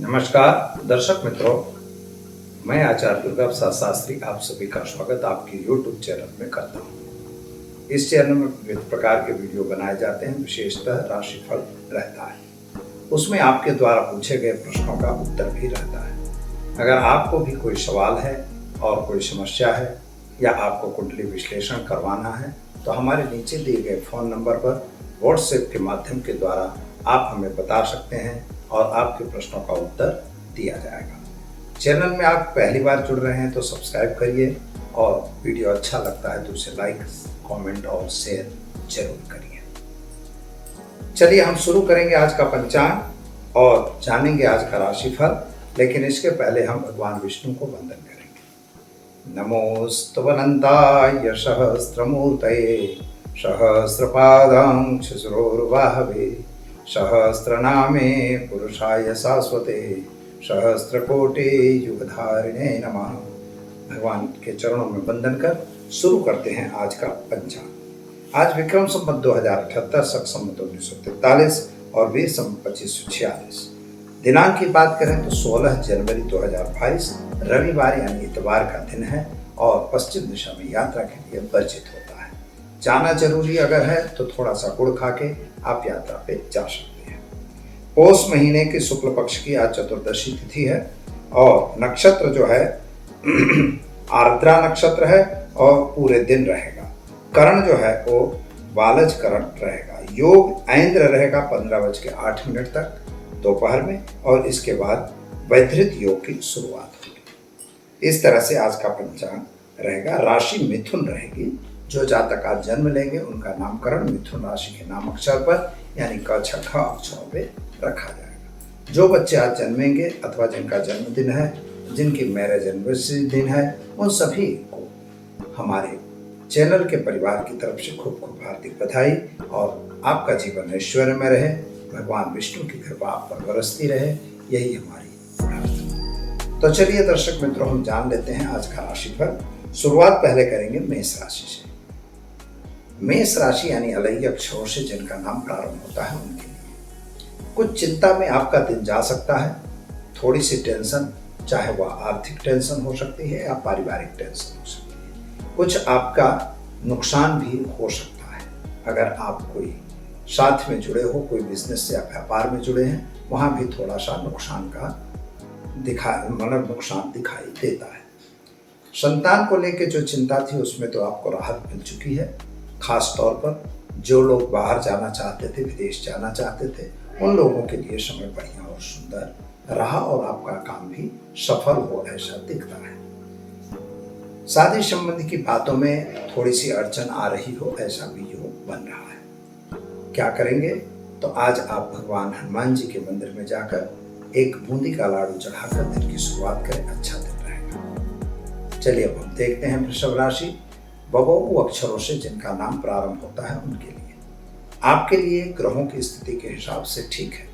नमस्कार दर्शक मित्रों, मैं आचार्य दुर्गा प्रसाद शास्त्री आप सभी का स्वागत आपके YouTube चैनल में करता हूँ। इस चैनल में विविध प्रकार के वीडियो बनाए जाते हैं, विशेषतः राशिफल रहता है। उसमें आपके द्वारा पूछे गए प्रश्नों का उत्तर भी रहता है। अगर आपको भी कोई सवाल है और कोई समस्या है या आपको कुंडली विश्लेषण करवाना है तो हमारे नीचे दिए गए फ़ोन नंबर पर व्हाट्सएप के माध्यम के द्वारा आप हमें बता सकते हैं और आपके प्रश्नों का उत्तर दिया जाएगा। चैनल में आप पहली बार जुड़ रहे हैं तो सब्सक्राइब करिए और वीडियो अच्छा लगता है तो उसे लाइक, कमेंट और शेयर जरूर करिए। चलिए हम शुरू करेंगे आज का पंचांग और जानेंगे आज का राशिफल, लेकिन इसके पहले हम भगवान विष्णु को वंदन करेंगे। नमोस्तवनन्ताय सहस्रमूर्तये सहस्रपादां शिशुरोर्वाहवे सहस्रनामे पुरुषाय शाश्वते सहस्रकोटि युगधारिणे नमः। भगवान के चरणों में वंदन कर शुरू करते हैं आज का पंचांग। आज विक्रम संवत 2078, शक संवत 1943 और वीर संवत 2546। दिनांक की बात करें तो 16 जनवरी 2022 रविवार यानी इतवार का दिन है और पश्चिम दिशा में यात्रा के लिए वर्जित होता है। जाना जरूरी अगर है तो थोड़ा सा गुड़ खा के आप यात्रा पे जा सकते हैं। पौष महीने के शुक्ल पक्ष की आज चतुर्दशी तिथि है और नक्षत्र जो है आर्द्रा नक्षत्र है और पूरे दिन रहेगा। करण जो है वो बालज करण रहेगा। योग ऐंद्र रहेगा 15:08 तक दोपहर में और इसके बाद वैधृत योग की शुरुआत होगी। इस तरह से आज का पंचांग रहेगा। राशि मिथुन रहेगी। जो जातक आज जन्म लेंगे उनका नामकरण मिथुन राशि के नाम अक्षर पर यानी क छ ख अक्षरों पे रखा जाएगा। जो बच्चे आज जन्मेंगे अथवा जिनका जन्मदिन है, जिनकी मैरिज एनिवर्सरी दिन है, उन सभी को हमारे चैनल के परिवार की तरफ से खूब खूब हार्दिक बधाई और आपका जीवन ऐश्वर्य में रहे, भगवान विष्णु की कृपा आप पर बरसती रहे, यही हमारी प्रार्थना। तो चलिए दर्शक मित्रों, हम जान लेते हैं आज का राशिफल। शुरुआत पहले करेंगे मेष राशि से। मेष राशि यानी अलई अक्षरों से जिनका नाम प्रारंभ होता है उनके लिए कुछ चिंता में आपका दिन जा सकता है। थोड़ी सी टेंशन, चाहे वह आर्थिक टेंशन हो सकती है या पारिवारिक टेंशन हो सकती है। कुछ आपका नुकसान भी हो सकता है। अगर आप कोई साथ में जुड़े हो, कोई बिजनेस या व्यापार में जुड़े हैं, वहाँ भी थोड़ा सा नुकसान का नुकसान दिखाई देता है। संतान को लेकर जो चिंता थी उसमें तो आपको राहत मिल चुकी है। खास तौर पर जो लोग बाहर जाना चाहते थे, विदेश जाना चाहते थे, उन लोगों के लिए समय बढ़िया और सुंदर रहा और आपका काम भी सफल हो ऐसा दिखता है। शादी संबंधी की बातों में थोड़ी सी अड़चन आ रही हो ऐसा भी योग बन रहा है। क्या करेंगे तो आज आप भगवान हनुमान जी के मंदिर में जाकर एक बूंदी का लाडू चढ़ाकर दिन की शुरुआत करें, अच्छा दिन रहेगा। चलिए अब हम देखते हैं वृषभ राशि। बबौ अक्षरों से जिनका नाम प्रारंभ होता है उनके लिए आपके लिए ग्रहों की स्थिति के हिसाब से ठीक है।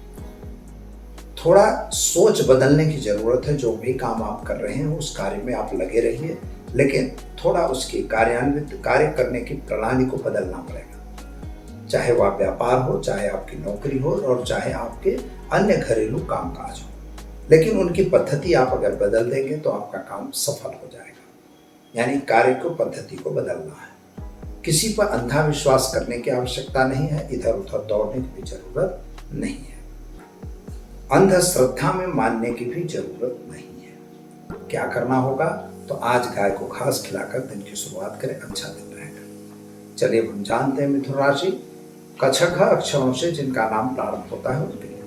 थोड़ा सोच बदलने की जरूरत है। जो भी काम आप कर रहे हैं उस कार्य में आप लगे रहिए, लेकिन थोड़ा उसकी कार्य करने की प्रणाली को बदलना पड़ेगा। चाहे वह व्यापार हो, चाहे आपकी नौकरी हो और चाहे आपके अन्य घरेलू कामकाज हो, लेकिन उनकी पद्धति आप अगर बदल देंगे तो आपका काम सफल हो जाएगा। यानी कार्य को, पद्धति को बदलना है। किसी पर अंधा विश्वास करने की आवश्यकता नहीं है। इधर उधर दौड़ने की भी जरूरत नहीं है। अंधश्रद्धा में मानने की भी जरूरत नहीं है। क्या करना होगा तो आज गाय को घास खिलाकर दिन की शुरुआत करें, अच्छा दिन रहेगा। चलिए हम जानते हैं मिथुन राशि। क छ ग अक्षरों से जिनका नाम प्रारंभ होता है उनके लिए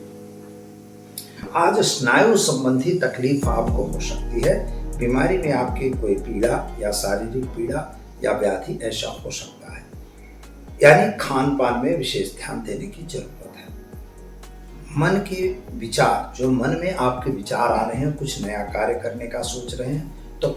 आज स्नायु संबंधी तकलीफ आपको हो सकती है। बीमारी में आपकी कोई पीड़ा या शारीरिक पीड़ा या व्याधि ऐसा हो सकता है। यानी खान पान में विशेष ध्यान देने की जरूरत है। मन के विचार, जो मन में आपके विचार आ रहे हैं, कुछ नया कार्य करने का सोच रहे हैं, तो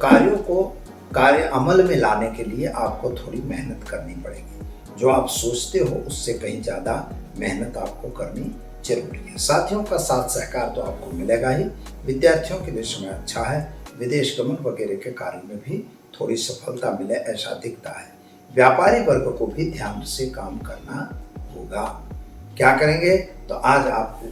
कार्य अमल में लाने के लिए आपको थोड़ी मेहनत करनी पड़ेगी। जो आप सोचते हो उससे कहीं ज़्यादा मेहनत आपको करनी जरूरी है। साथियों का साथ सहकार तो आपको मिलेगा ही। विद्यार्थियों के लिए समय अच्छा है। विदेश गमन वगैरह के कार्य में भी थोड़ी सफलता मिले ऐसा दिखता है। व्यापारी वर्ग को भी ध्यान से काम करना होगा। क्या करेंगे तो आज आप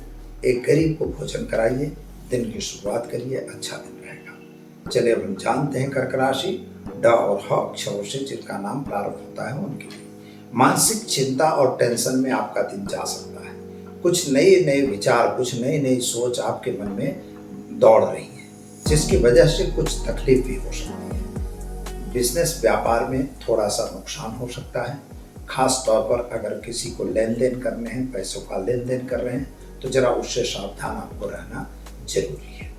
एक गरीब को भोजन कराइए, दिन की शुरुआत करिए, अच्छा दिन रहेगा। चलिए अब हम जानते हैं कर्क राशि ड और ह अक्षरों से जिनका नाम प्रारंभ होता है उनके लिए। मानसिक चिंता और टेंशन में आपका दिन जा सकता है। कुछ नए नए विचार, कुछ नई नई सोच आपके मन में दौड़ रही है, जिसकी वजह से कुछ तकलीफ भी हो सकती है। बिजनेस व्यापार में थोड़ा सा नुकसान हो सकता है। खास तौर पर अगर किसी को लेन देन करने हैं, पैसों का लेन देन कर रहे हैं, तो जरा उससे सावधान आपको रहना जरूरी है।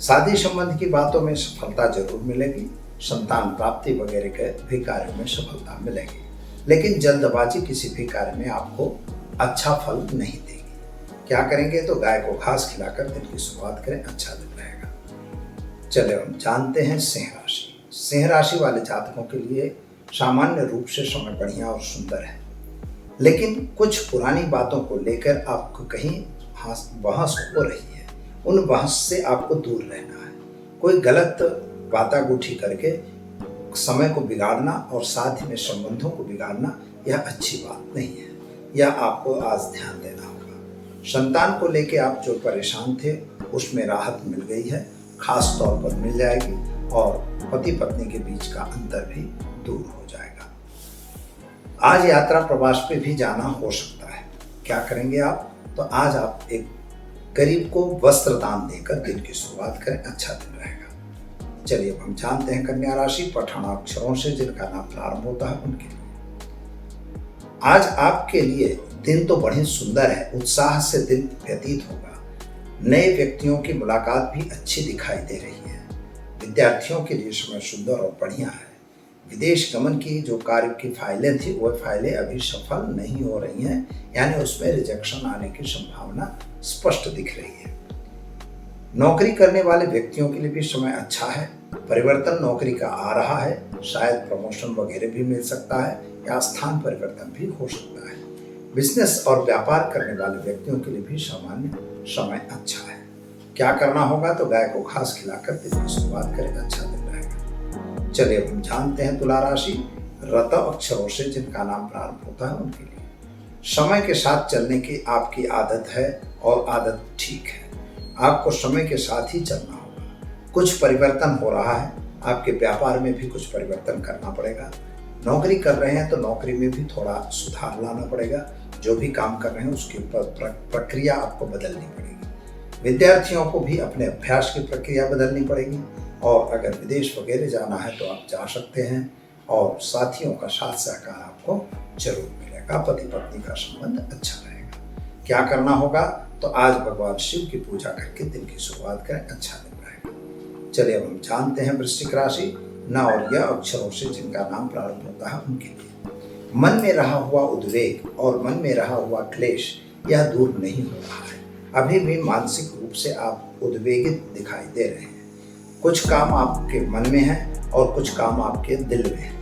शादी संबंध की बातों में सफलता जरूर मिलेगी। संतान प्राप्ति वगैरह के भी कार्यों में सफलता मिलेगी, लेकिन जल्दबाजी किसी भी कार्य में आपको अच्छा फल नहीं देगी। क्या करेंगे तो गाय को घास खिलाकर दिन की शुरुआत करें, अच्छा दिन रहेगा। चलिए हम जानते हैं सिंह राशि। सिंह राशि वाले जातकों के लिए सामान्य रूप से समय बढ़िया और सुंदर है, लेकिन कुछ पुरानी बातों को लेकर आपको कहीं बहस हो रही है। उन बहस से आपको दूर रहना है। कोई गलत बातागुठी करके समय को बिगाड़ना और साथ ही में संबंधों को बिगाड़ना, यह अच्छी बात नहीं है। यह आपको आज ध्यान देना होगा। संतान को लेके आप जो परेशान थे उसमें राहत मिल गई है, खास तौर पर मिल जाएगी, और पति पत्नी के बीच का अंतर भी दूर हो जाएगा। आज यात्रा प्रवास पे भी जाना हो सकता है। क्या करेंगे आप तो आज आप एक गरीब को वस्त्र दान देकर दिन की शुरुआत करें, अच्छा दिन रहेगा। चलिए अब हम जानते हैं कन्या राशि। पठान अक्षरों से जिनका नाम प्रारंभ होता है उनके लिए आज आपके लिए दिन तो बड़े सुंदर है। उत्साह से दिन व्यतीत होगा। नए व्यक्तियों की मुलाकात भी अच्छी दिखाई दे रही है। विद्यार्थियों के लिए समय सुंदर और बढ़िया है। विदेश गमन की जो कार्य की फाइलें थी वह फाइलें अभी सफल नहीं हो रही हैं, यानी उसमें रिजेक्शन आने की संभावना स्पष्ट दिख रही है। नौकरी करने वाले व्यक्तियों के लिए भी समय अच्छा है। परिवर्तन नौकरी का आ रहा है, शायद प्रमोशन वगैरह भी मिल सकता है या स्थान परिवर्तन भी हो सकता है। बिजनेस और व्यापार करने वाले व्यक्तियों के लिए भी सामान्य समय अच्छा है। क्या करना होगा तो गाय को घास खिलाकर दिन की शुरुआत करें, अच्छा दिन रहेगा। चलिए अब हम जानते हैं तुला राशि। रत अक्षरों से जिनका नाम प्रारंभ होता है उनके लिए समय के साथ चलने की आपकी आदत है और आदत ठीक है। आपको समय के साथ ही चलना होगा। कुछ परिवर्तन हो रहा है, आपके व्यापार में भी कुछ परिवर्तन करना पड़ेगा। नौकरी कर रहे हैं तो नौकरी में भी थोड़ा सुधार लाना पड़ेगा। जो भी काम कर रहे हैं उसकी प्रक्रिया आपको बदलनी पड़ेगी। विद्यार्थियों को भी अपने अभ्यास की प्रक्रिया बदलनी पड़ेगी, और अगर विदेश वगैरह जाना है तो आप जा सकते हैं, और साथियों का साथ सहकार आपको जरूर मिलेगा। पति पत्नी का संबंध अच्छा रहेगा। क्या करना होगा तो आज भगवान शिव की पूजा करके दिन की शुरुआत करें, अच्छा दिन रहेगा। चलिए अब हम जानते हैं वृश्चिक राशि। न और यह अक्षरों से जिनका नाम प्रारंभ होता है उनके लिए मन में रहा हुआ उद्वेग और मन में रहा हुआ क्लेश यह दूर नहीं हो रहा है। अभी भी मानसिक रूप से आप उद्वेगित दिखाई दे रहे हैं। कुछ काम आपके मन में है और कुछ काम आपके दिल में है।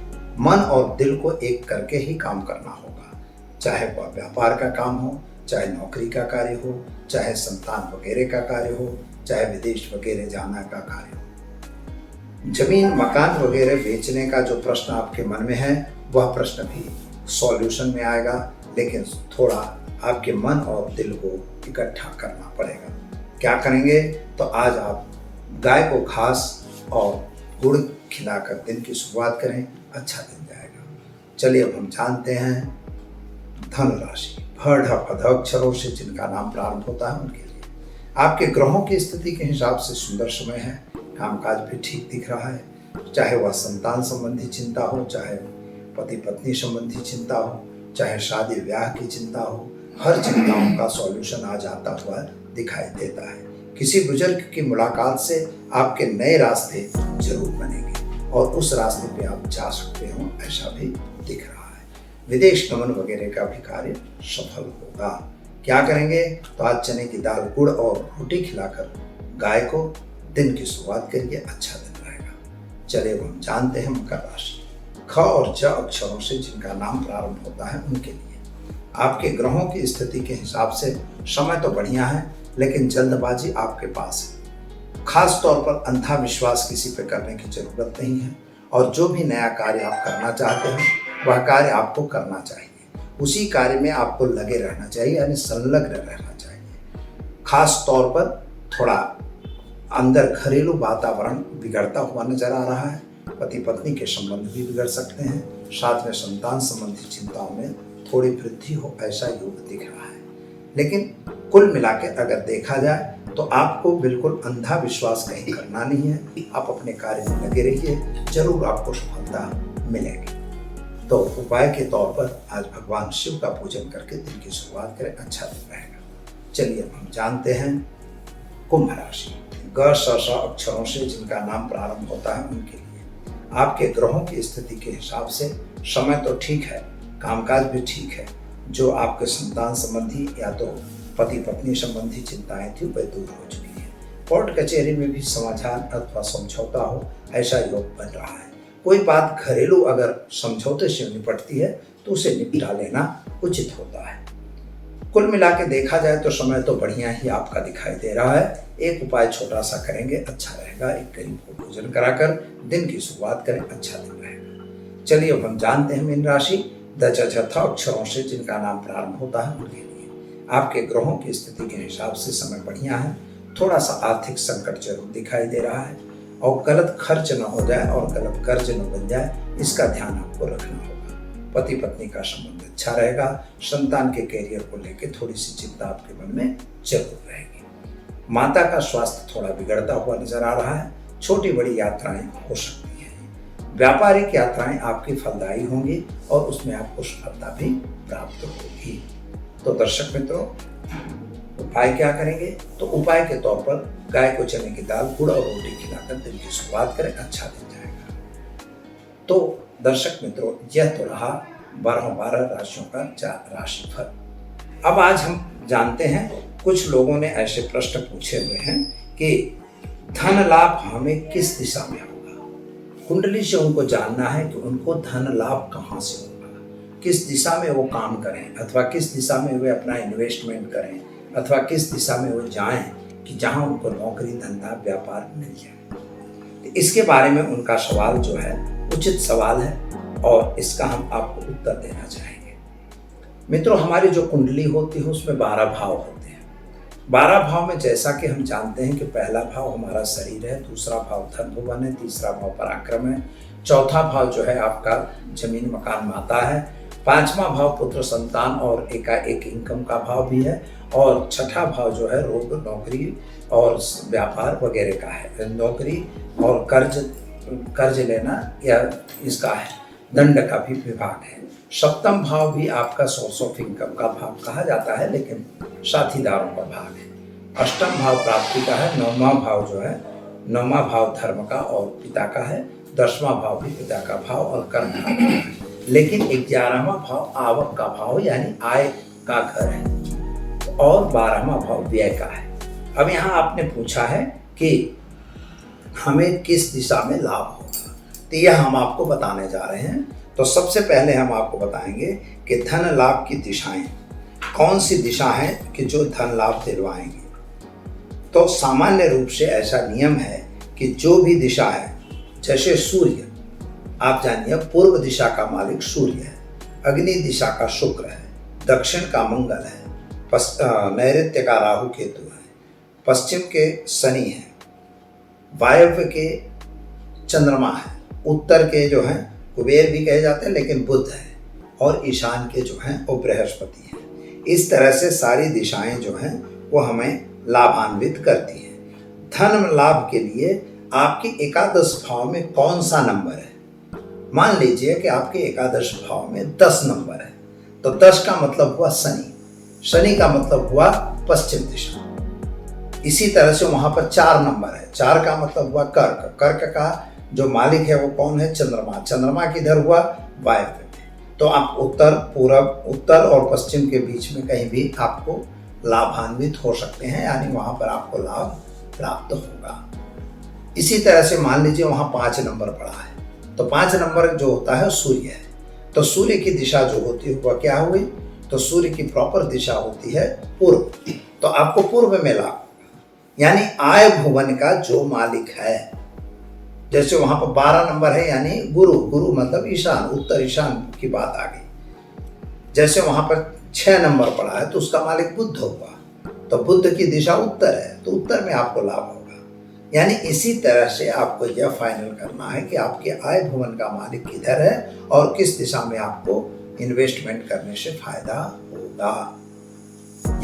मन और दिल को एक करके ही काम करना होगा, चाहे वह व्यापार का काम हो, चाहे नौकरी का कार्य हो, चाहे संतान वगैरह का कार्य हो, चाहे विदेश वगैरह जाना का कार्य हो। जमीन मकान वगैरह बेचने का जो प्रश्न आपके मन में है वह प्रश्न भी सॉल्यूशन में आएगा, लेकिन थोड़ा आपके मन और दिल को इकट्ठा करना पड़ेगा। क्या करेंगे तो आज आप गाय को घास और गुड़ खिलाकर दिन की शुरुआत करें, अच्छा दिन जाएगा। चलिए अब हम जानते हैं धनु राशि। भ ढ प ध अक्षरों से जिनका नाम प्रारंभ होता है उनके लिए आपके ग्रहों की स्थिति के हिसाब से सुंदर समय है। कामकाज भी ठीक दिख रहा है। चाहे वह संतान संबंधी चिंता हो, चाहे पति पत्नी संबंधी चिंता हो, चाहे शादी ब्याह की चिंता हो, हर चिंताओं का सॉल्यूशन आज आता हुआ दिखाई देता है। किसी बुजुर्ग की मुलाकात से आपके नए रास्ते जरूर बनेंगे और उस रास्ते पे आप जा सकते हो, ऐसा भी दिख रहा है। विदेश गमन वगैरह का भी कार्य सफल होगा। क्या करेंगे तो आज चने की दाल, गुड़ और रोटी खिलाकर गाय को दिन की शुरुआत करिए, अच्छा दिन रहेगा। चलिए अब हम जानते हैं मकर राशि। ख और ज अक्षरों से जिनका नाम प्रारंभ होता है उनके लिए आपके ग्रहों की स्थिति के हिसाब से समय तो बढ़िया है, लेकिन जल्दबाजी आपके पास है। खास तौर पर अंधा विश्वास किसी पे करने की जरूरत नहीं है, और जो भी नया कार्य आप करना चाहते हैं वह कार्य आपको करना चाहिए। उसी कार्य में आपको लगे रहना चाहिए, यानी संलग्न रहना चाहिए। खास तौर पर थोड़ा अंदर घरेलू वातावरण बिगड़ता हुआ नजर आ रहा है। पति पत्नी के संबंध भी बिगड़ सकते हैं। साथ में संतान संबंधी चिंताओं में थोड़ी वृद्धि हो, ऐसा योग दिख रहा है। लेकिन कुल मिलाकर अगर देखा जाए तो आपको बिल्कुल अंधा विश्वास कहीं करना नहीं है। आप अपने कार्य में लगे रहिए, जरूर आपको सफलता मिलेगी। तो उपाय के तौर पर आज भगवान शिव का पूजन करके दिन की शुरुआत करें, अच्छा दिन रहेगा। चलिए अब हम जानते हैं कुंभ राशि। ग स श अक्षरों से जिनका नाम प्रारंभ होता है उनके लिए आपके ग्रहों की स्थिति के हिसाब से समय तो ठीक है, कामकाज भी ठीक है। जो आपके संतान संबंधी या तो पति पत्नी संबंधी चिंताएं थी वह दूर हो चुकी है। कोर्ट कचहरी में भी समाधान अथवा समझौता हो, ऐसा योग बन रहा है। कोई बात घरेलू अगर समझौते से निपटती है तो उसे निपटा लेना उचित होता है। कुल मिला के देखा जाए तो समय तो बढ़िया ही आपका दिखाई दे रहा है। एक उपाय छोटा सा करेंगे, अच्छा रहेगा। एक गरीब को भोजन कराकर दिन की शुरुआत करें, अच्छा दिन रहेगा। चलिए अब हम जानते हैं मीन राशि। द च छ थ अक्षरों से जिनका नाम प्रारंभ होता है उनके लिए आपके ग्रहों की स्थिति के हिसाब से समय बढ़िया है। थोड़ा सा आर्थिक संकट जरूर दिखाई दे रहा है और गलत खर्च न हो जाए और गलत कर्ज न बन जाए, इसका ध्यान आपको रखना होगा। पति पत्नी का संबंध अच्छा रहेगा। संतान के कैरियर को लेकर थोड़ी सी चिंता आपके मन में जरूर रहेगी। माता का स्वास्थ्य थोड़ा बिगड़ता हुआ नजर आ रहा है। छोटी बड़ी यात्राएं हो सकती हैं। व्यापारिक यात्राएं आपकी फलदायी होंगी और उसमें आपको सफलता भी प्राप्त होगी। तो दर्शक मित्रों, उपाय क्या करेंगे? तो उपाय के तौर पर गाय को चने की दाल, गुड़ और रोटी खिलाकर दिन की शुरुआत करें, अच्छा दिन जाएगा। तो दर्शक मित्रों, यह तो रहा 12 राशियों का राशिफल। अब आज हम जानते हैं, कुछ लोगों ने ऐसे प्रश्न पूछे हुए हैं कि धन लाभ हमें किस दिशा में होगा। कुंडली से उनको जानना है कि उनको धन लाभ कहाँ से होगा, किस दिशा में वो काम करें अथवा किस दिशा में वे अपना इन्वेस्टमेंट करें अथवा किस दिशा में वो जाएं कि जहां उनको नौकरी धंधा व्यापार मिल जाए। तो इसके बारे में उनका सवाल जो है उचित सवाल है और इसका हम आपको उत्तर देना चाहेंगे। मित्रों, हमारी जो कुंडली होती है उसमें 12 भाव होते हैं। 12 भाव में जैसा कि हम जानते हैं कि पहला भाव हमारा शरीर है, दूसरा भाव धन भुवन है, तीसरा भाव पराक्रम है, चौथा भाव जो है आपका जमीन मकान माता है, पांचवा भाव पुत्र संतान और एकाएक इनकम का भाव भी है और छठा भाव जो है रोग नौकरी और व्यापार वगैरह का है। नौकरी और कर्ज लेना या इसका है, दंड का भी विभाग है। सप्तम भाव भी आपका सोर्स ऑफ इनकम का भाव कहा जाता है, लेकिन साथीदारों का भाग है। अष्टम भाव प्राप्ति का है। नौवां भाव जो है, नौवां भाव धर्म का और पिता का है। 10वां भाव भी पिता का भाव और कर्म का भाव है। लेकिन 11वां भाव आवक का भाव यानी आय का घर है और 12वां भाव व्यय का है। अब यहाँ आपने पूछा है कि हमें किस दिशा में लाभ होगा, तो यह हम आपको बताने जा रहे हैं। तो सबसे पहले हम आपको बताएंगे कि धन लाभ की दिशाएं कौन सी दिशा है कि जो धन लाभ दिलवाएंगे। तो सामान्य रूप से ऐसा नियम है कि जो भी दिशा है, जैसे सूर्य, आप जानिए पूर्व दिशा का मालिक सूर्य है, अग्नि दिशा का शुक्र है, दक्षिण का मंगल है, नैऋत्य का राहु केतु है, पश्चिम के शनि है, वायव्य के चंद्रमा है, उत्तर के जो हैं कुबेर भी कहे जाते हैं लेकिन बुध है, और ईशान के जो हैं वो बृहस्पति हैं। इस तरह से सारी दिशाएं जो हैं वो हमें लाभान्वित करती हैं। धन लाभ के लिए आपके एकादश भाव में कौन सा नंबर है? मान लीजिए कि आपके एकादश भाव में 10 नंबर है, तो 10 का मतलब हुआ शनि, शनि का मतलब हुआ पश्चिम दिशा। इसी तरह से वहां पर 4 नंबर है, 4 का मतलब हुआ कर्क, कर्क का जो मालिक है वो कौन है? चंद्रमा, चंद्रमा किधर हुआ? वायव्य में। तो आप उत्तर, पूरब, उत्तर और पश्चिम के बीच में कहीं भी आपको लाभान्वित हो सकते हैं, यानी वहां पर आपको लाभ प्राप्त होगा। इसी तरह से मान लीजिए वहां 5 नंबर पड़ा है, तो 5 नंबर जो होता है सूर्य है, तो सूर्य की दिशा जो होती है वह क्या हुई? तो सूर्य की प्रॉपर दिशा होती है पूर्व, तो आपको पूर्व में लाभ, यानी आय भुवन का जो मालिक है। जैसे वहां पर 12 नंबर है यानी गुरु, गुरु मतलब ईशान, उत्तर ईशान की बात आ गई। जैसे वहां पर 6 नंबर पड़ा है तो उसका मालिक बुध हुआ, तो बुध की दिशा उत्तर है, तो उत्तर में आपको लाभ होगा। यानी इसी तरह से आपको यह फाइनल करना है कि आपके आय भवन का मालिक किधर है और किस दिशा में आपको इन्वेस्टमेंट करने से फायदा होगा।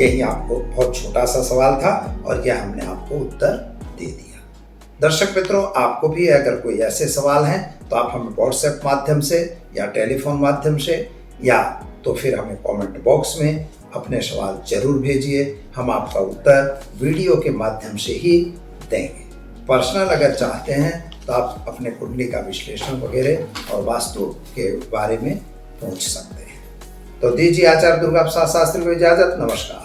यही आपको बहुत छोटा सा सवाल था और यह हमने आपको उत्तर दे दिया। दर्शक मित्रों, आपको भी अगर कोई ऐसे सवाल हैं तो आप हमें व्हाट्सएप माध्यम से या टेलीफोन माध्यम से या तो फिर हमें कमेंट बॉक्स में अपने सवाल जरूर भेजिए। हम आपका उत्तर वीडियो के माध्यम से ही देंगे। पर्सनल अगर चाहते हैं तो आप अपने कुंडली का विश्लेषण वगैरह और वास्तु के बारे में पूछ सकते हैं। तो दीजिए आचार्य दुर्गा प्रसाद शास्त्री को इजाजत। नमस्कार।